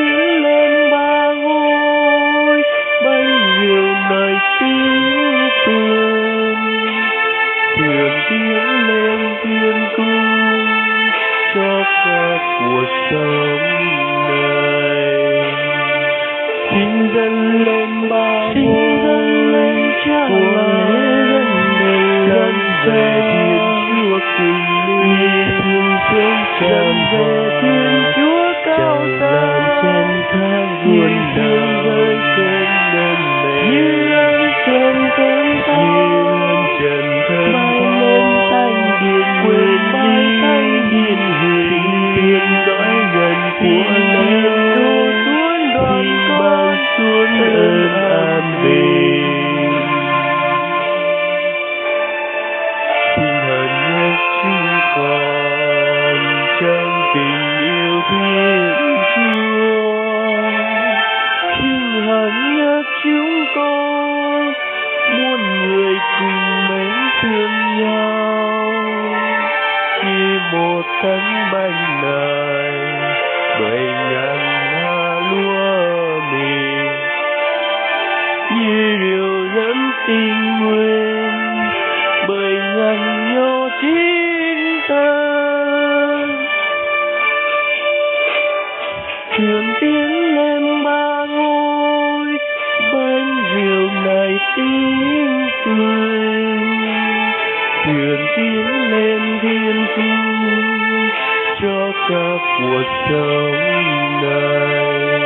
tiến lên ba ngôi, bấy nhiêu lời tiếng tường, thuyền tiến lên thiên cung cho cả cuộc sống này. Xin dâng lên ba ngôi của lễ lần về Thiên Chúa kinh linh, thương tràn về Thiên Chúa cao xa, thiên thương rơi trên đền này như ân trên thơm tha, bay lên thanh điện quên đi thanh điện huyền tiên dõi gần của lên đô xuống đoàn con xuống ơn an bình. Xin hỡi nhớ chúng con trong tình yêu Thiên Chúa, xin hỡi nhớ chúng con muôn người cùng mến thương nhau như một cánh bánh này bởi ngàn hoa lúa mì, như rượu dẫn tình nguyện bởi ngàn nho chín thơm. Thuyền tiến lên ba ngôi, bánh rượu này tiếng cười, thuyền tiến lên thiên cung cho cả cuộc sống này.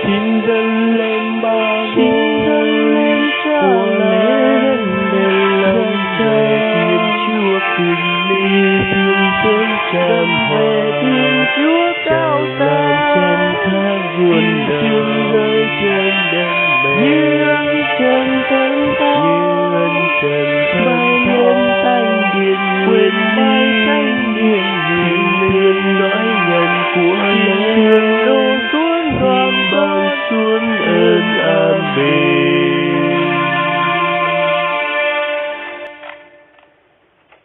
Xin dâng lên ba ngôi của lễ lần về Thiên Chúa kinh linh, thương tràn về Thiên Chúa cao xa, thiên thương rơi trên đền như ân trên thánh thao, bay lên thanh điện quên bay thanh điện